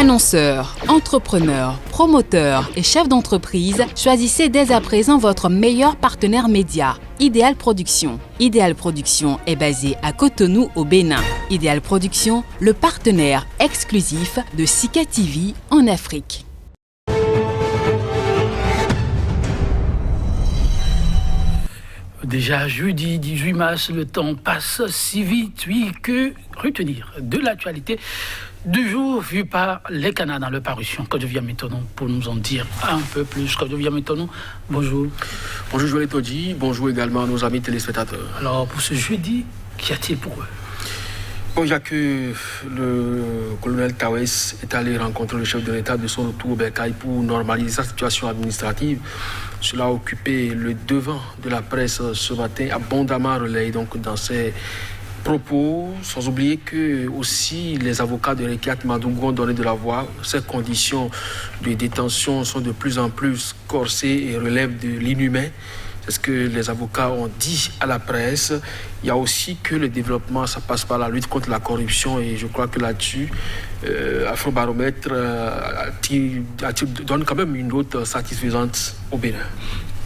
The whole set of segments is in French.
Annonceurs, entrepreneurs, promoteurs et chefs d'entreprise, choisissez dès à présent votre meilleur partenaire média, Idéal Production. Idéal Production est basé à Cotonou au Bénin. Idéal Production, le partenaire exclusif de Sika TV en Afrique. Déjà jeudi 18 mars, le temps passe si vite, oui, que retenir de l'actualité du jour vu par les canards dans leur parution. Kodovia Metonon pour nous en dire un peu plus. Kodovia Metonon, bonjour. Bonjour Joël Todji, bonjour également à nos amis téléspectateurs. Alors pour ce jeudi, qu'y a-t-il pour eux? Bon, il y a que le colonel Tawes est allé rencontrer le chef de l'État de son retour au Bercail pour normaliser sa situation administrative. Cela a occupé le devant de la presse ce matin, abondamment relayé donc dans ses propos, sans oublier que aussi les avocats de Rekiat Madougou ont donné de la voix. Ces conditions de détention sont de plus en plus corsées et relèvent de l'inhumain. C'est ce que les avocats ont dit à la presse. Il y a aussi que le développement, ça passe par la lutte contre la corruption et je crois que là-dessus, Afrobaromètre donne quand même une note satisfaisante au Bénin.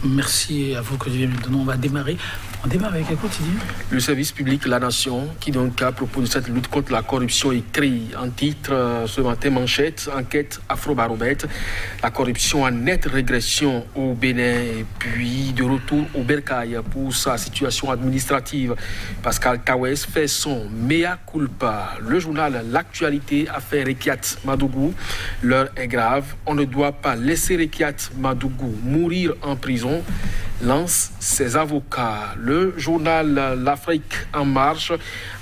Merci à vous, Kodovia Metonon. On va démarrer. On démarre avec un quotidien. Le service public La Nation, qui donc à propos de cette lutte contre la corruption écrit en titre ce matin manchette, enquête Afrobaromètre, la corruption en nette régression au Bénin et puis de retour au Bercail pour sa situation administrative. Pascal Tawes fait son mea culpa. Le journal L'Actualité a fait Rekiat Madougou. L'heure est grave. On ne doit pas laisser Rekiat Madougou mourir en prison, lance ses avocats. Le journal L'Afrique en marche,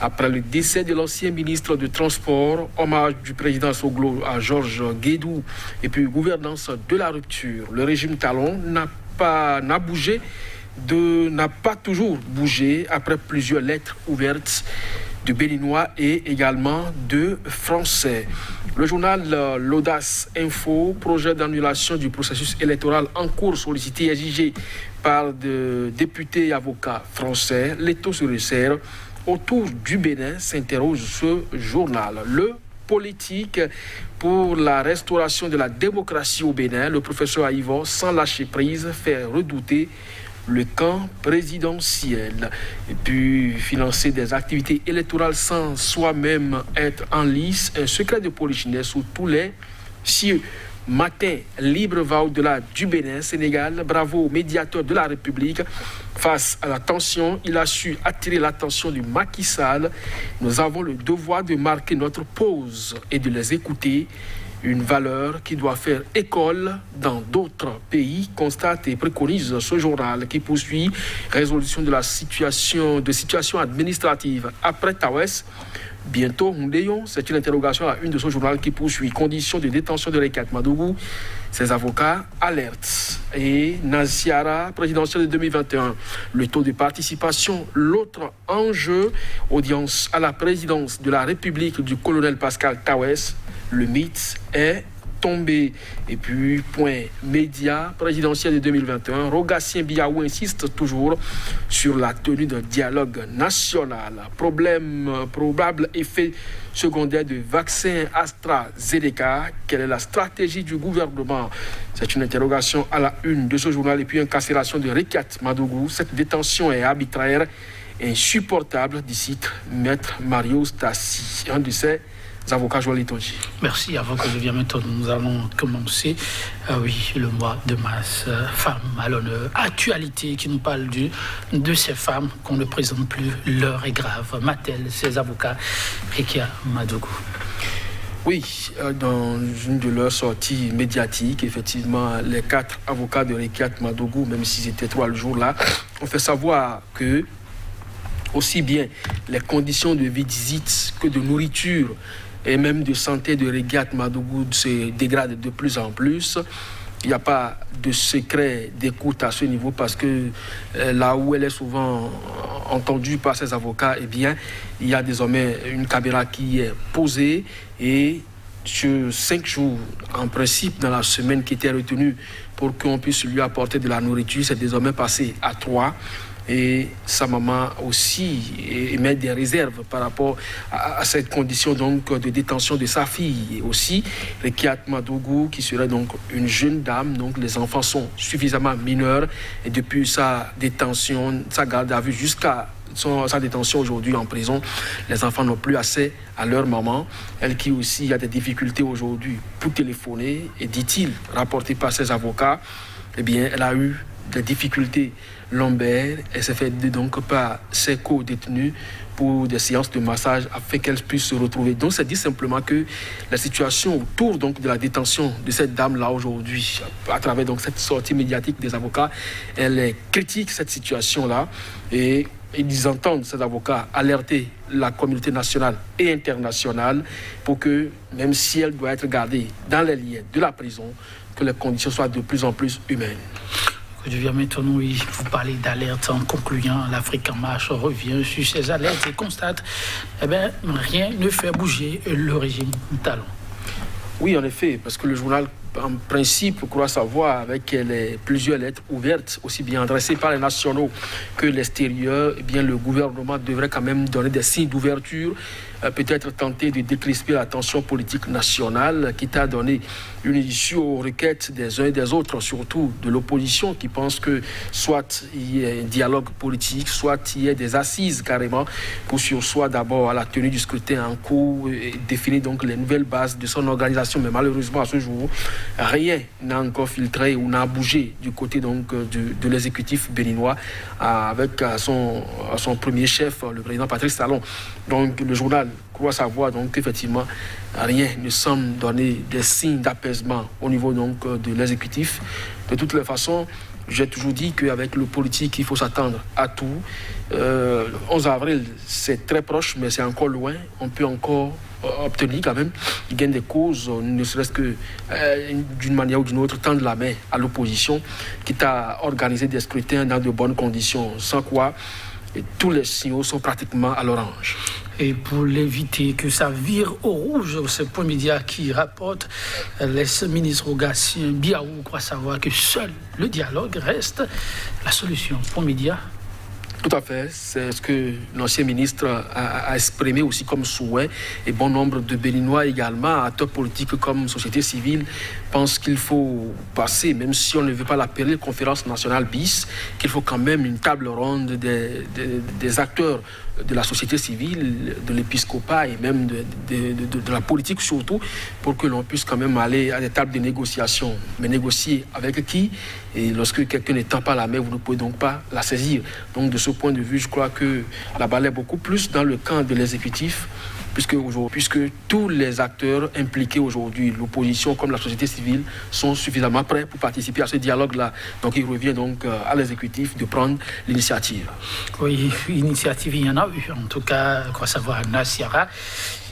après le décès de l'ancien ministre du Transport, hommage du président Soglo à Georges Guédou et puis gouvernance de la rupture. Le régime Talon n'a pas toujours bougé après plusieurs lettres ouvertes de Béninois et également de Français. Le journal L'Audace Info, projet d'annulation du processus électoral en cours sollicité et exigé par des députés et avocats français. L'étau se resserre. Autour du Bénin s'interroge ce journal. Le politique pour la restauration de la démocratie au Bénin, le professeur Aïvo, sans lâcher prise, fait redouter le camp présidentiel. Et puis financer des activités électorales sans soi-même être en lice, un secret de polichinelle sous tous les cieux. Matin libre va au-delà du Bénin, Sénégal. Bravo au médiateur de la République. Face à la tension, il a su attirer l'attention du Macky Sall. Nous avons le devoir de marquer notre pause et de les écouter. Une valeur qui doit faire école dans d'autres pays, constate et préconise ce journal qui poursuit résolution de la situation administrative. Après Tawes, bientôt Hundéyon, c'est une interrogation à une de ce journal qui poursuit. Conditions de détention de Rekiat Madougou, ses avocats alertent. Et Naziara, présidentielle de 2021, le taux de participation, l'autre enjeu, audience à la présidence de la République du colonel Pascal Tawes. Le mythe est tombé. Et puis, point média présidentiel de 2021, Rogatien Biaou insiste toujours sur la tenue d'un dialogue national. Probable effet secondaire de vaccin AstraZeneca. Quelle est la stratégie du gouvernement? C'est une interrogation à la une de ce journal. Et puis, incarcération de Rekiat Madougou. Cette détention est arbitraire et insupportable, dit Maître Mario Stassi, un de ses avocats Joël Todji. Merci. Avant que je vienne maintenant, nous allons commencer le mois de mars, femmes à l'honneur, actualité qui nous parle de ces femmes qu'on ne présente plus. L'heure est grave. Matel, ses avocats, Rekiat Madougou. Oui, dans une de leurs sorties médiatiques, effectivement, les 4 avocats de Rekiat Madougou, même s'ils étaient 3 le jour-là, ont fait savoir que aussi bien les conditions de visite que de nourriture et même de santé de Rekiat Madougou se dégradent de plus en plus. Il n'y a pas de secret d'écoute à ce niveau parce que là où elle est souvent entendue par ses avocats, eh bien, il y a désormais une caméra qui est posée et sur 5 jours, en principe, dans la semaine qui était retenue pour qu'on puisse lui apporter de la nourriture, c'est désormais passé à 3. et sa maman aussi émet des réserves par rapport à cette condition donc de détention de sa fille. Et aussi, Rekiat Madougou, qui serait donc une jeune dame, donc les enfants sont suffisamment mineurs et depuis sa détention, sa garde à vue jusqu'à sa détention aujourd'hui en prison, les enfants n'ont plus accès à leur maman. Elle qui aussi a des difficultés aujourd'hui pour téléphoner et dit-il, rapporté par ses avocats, eh bien, elle a eu des difficultés lombaires. Elle s'est fait donc par ses co-détenus pour des séances de massage afin qu'elle puisse se retrouver. Donc, c'est dit simplement que la situation autour donc, de la détention de cette dame-là aujourd'hui, à travers donc, cette sortie médiatique des avocats, elle critique cette situation-là et ils entendent, ces avocats, alerter la communauté nationale et internationale pour que, même si elle doit être gardée dans les liens de la prison, que les conditions soient de plus en plus humaines. Je viens maintenant, oui, vous parler d'alerte en concluant. L'Afrique en marche revient sur ces alertes et constate, rien ne fait bouger le régime Talon. Oui, en effet, parce que le journal, en principe, croit savoir, avec plusieurs lettres ouvertes, aussi bien adressées par les nationaux que l'extérieur, eh bien, le gouvernement devrait quand même donner des signes d'ouverture, peut-être tenter de décrisper la tension politique nationale, quitte à donner une issue aux requêtes des uns et des autres, surtout de l'opposition, qui pense que soit il y ait un dialogue politique, soit il y ait des assises carrément, pour sursoir d'abord à la tenue du scrutin en cours et définir donc les nouvelles bases de son organisation. Mais malheureusement, à ce jour, rien n'a encore filtré ou n'a bougé du côté donc de l'exécutif béninois avec son premier chef, le président Patrice Talon. Donc le journal croit savoir donc qu'effectivement rien ne semble donner des signes d'apaisement au niveau donc de l'exécutif. De toutes les façons, j'ai toujours dit qu'avec le politique, il faut s'attendre à tout. 11 avril, c'est très proche, mais c'est encore loin. On peut encore obtenir quand même gain des causes, ne serait-ce que d'une manière ou d'une autre, tendre la main à l'opposition, quitte à organiser des scrutins dans de bonnes conditions, sans quoi tous les signaux sont pratiquement à l'orange. Et pour l'éviter que ça vire au rouge, ce point média qui rapporte, l'ex-ministre Gatien Biaou croit savoir que seul le dialogue reste la solution. Point média. Tout à fait, c'est ce que l'ancien ministre a exprimé aussi comme souhait, et bon nombre de Béninois également, acteurs politiques comme société civile, pensent qu'il faut passer, même si on ne veut pas l'appeler conférence nationale bis, qu'il faut quand même une table ronde des acteurs de la société civile, de l'épiscopat et même de la politique surtout, pour que l'on puisse quand même aller à des tables de négociation. Mais négocier avec qui? Et lorsque quelqu'un ne tend pas la main, vous ne pouvez donc pas la saisir. Donc de ce point de vue, je crois que la balle est beaucoup plus dans le camp de l'exécutif, puisque tous les acteurs impliqués aujourd'hui, l'opposition comme la société civile, sont suffisamment prêts pour participer à ce dialogue-là. Donc il revient donc à l'exécutif de prendre l'initiative. Oui, initiative, il y en a eu. En tout cas, quoi savoir, Nassiara.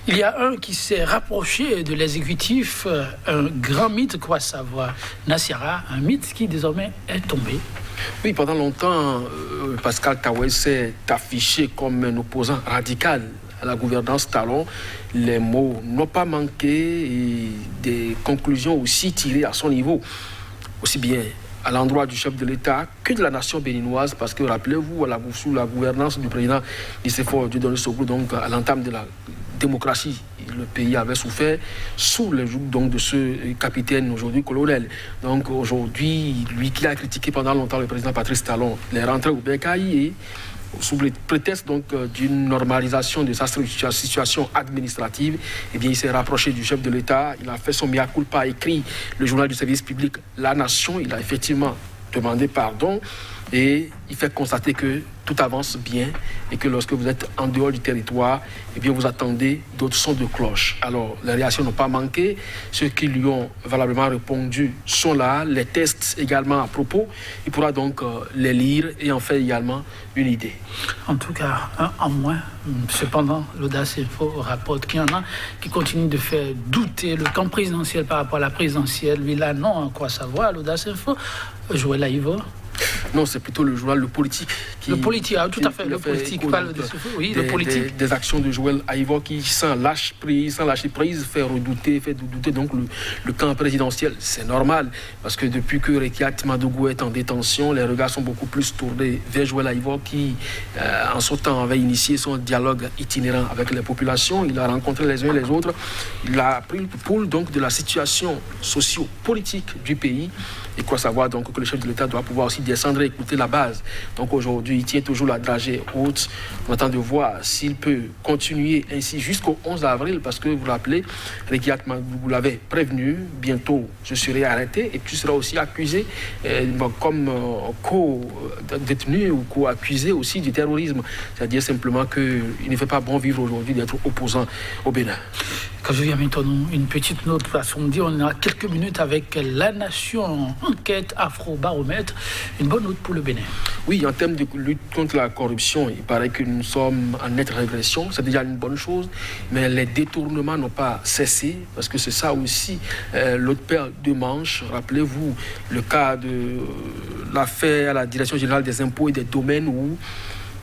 Il y a un qui s'est rapproché de l'exécutif, un grand mythe, quoi savoir, Nassiara, un mythe qui désormais est tombé. Oui, pendant longtemps, Pascal Tawel s'est affiché comme un opposant radical à la gouvernance Talon. Les mots n'ont pas manqué et des conclusions aussi tirées à son niveau, aussi bien à l'endroit du chef de l'État que de la nation béninoise, parce que rappelez-vous, sous la gouvernance du président Nicéphore Dieudonné Soglo, donc à l'entame de la démocratie, le pays avait souffert sous le joug donc de ce capitaine, aujourd'hui colonel. Donc aujourd'hui, lui qui a critiqué pendant longtemps le président Patrice Talon, il est rentré au Bercail et sous le prétexte donc d'une normalisation de sa situation administrative, eh bien, il s'est rapproché du chef de l'État, il a fait son mea culpa, a écrit le journal du service public La Nation, il a effectivement demandé pardon et il fait constater que tout avance bien et que lorsque vous êtes en dehors du territoire, eh bien, vous attendez d'autres sons de cloche. Alors, les réactions n'ont pas manqué. Ceux qui lui ont valablement répondu sont là. Les tests également à propos. Il pourra donc les lire et en faire également une idée. En tout cas, un en moins. Cependant, l'Audace Info rapporte qu'il y en a qui continuent de faire douter le camp présidentiel par rapport à la présidentielle. Lui, là, non, quoi savoir, l'Audace Info. Joël Laïvo. Non, c'est plutôt le journal Le Politique. Le Politique, tout à fait. Le Politique parle de ce... Oui, le Politique. Des actions de Joël Aïvo qui, sans lâcher prise, fait redouter donc le camp présidentiel. C'est normal, parce que depuis que Rekiat Madougou est en détention, les regards sont beaucoup plus tournés vers Joël Aïvo qui, en son temps, avait initié son dialogue itinérant avec les populations. Il a rencontré les uns et les autres. Il a pris le pouls donc de la situation socio-politique du pays. Il croit savoir donc que le chef de l'État doit pouvoir aussi descendre et écouter la base. Donc aujourd'hui, il tient toujours la dragée haute. On attend de voir s'il peut continuer ainsi jusqu'au 11 avril, parce que vous vous rappelez, Rekiat vous l'avez prévenu, bientôt je serai arrêté et tu seras aussi accusé comme co-détenu ou co-accusé aussi du terrorisme. C'est-à-dire simplement qu'il ne fait pas bon vivre aujourd'hui d'être opposant au Bénin. Quand je viens maintenant, une petite note, parce qu'on me dit on a quelques minutes avec La Nation, enquête Afro-Baromètre, une bonne note pour le Bénin. Oui, en termes de lutte contre la corruption, il paraît que nous sommes en nette régression, c'est déjà une bonne chose, mais les détournements n'ont pas cessé, parce que c'est ça aussi l'autre paire de manches. Rappelez-vous le cas de l'affaire à la Direction générale des impôts et des domaines où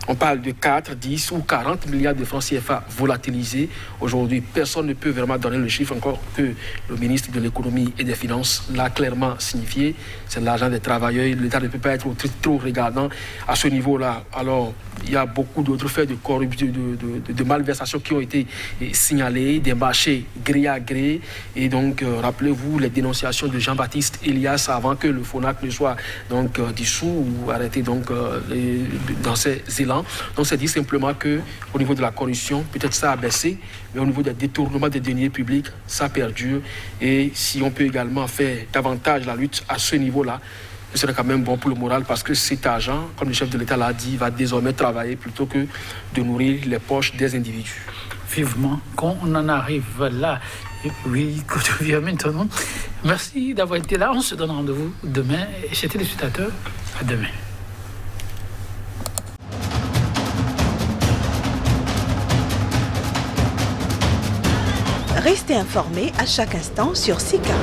on parle de 4, 10 ou 40 milliards de francs CFA volatilisés. Aujourd'hui, personne ne peut vraiment donner le chiffre, encore que le ministre de l'économie et des finances l'a clairement signifié. C'est l'argent des travailleurs. L'État ne peut pas être trop regardant à ce niveau-là. Alors, il y a beaucoup d'autres faits de corruption, de malversation qui ont été signalés, des marchés gré à gré. Et donc, rappelez-vous les dénonciations de Jean-Baptiste Elias avant que le FONAC ne soit donc dissous ou arrêté donc, dans ses élans. Donc, c'est dit simplement qu'au niveau de la corruption, peut-être ça a baissé, mais au niveau des détournements des deniers publics, ça perdure. Et si on peut également faire davantage la lutte à ce niveau-là, ce serait quand même bon pour le moral, parce que cet argent, comme le chef de l'État l'a dit, va désormais travailler plutôt que de nourrir les poches des individus. Vivement qu'on en arrive là. Et oui, quand je viens maintenant. Merci d'avoir été là. On se donne rendez-vous demain. Et chez Téléspectateurs, à demain. Restez informés à chaque instant sur SICA.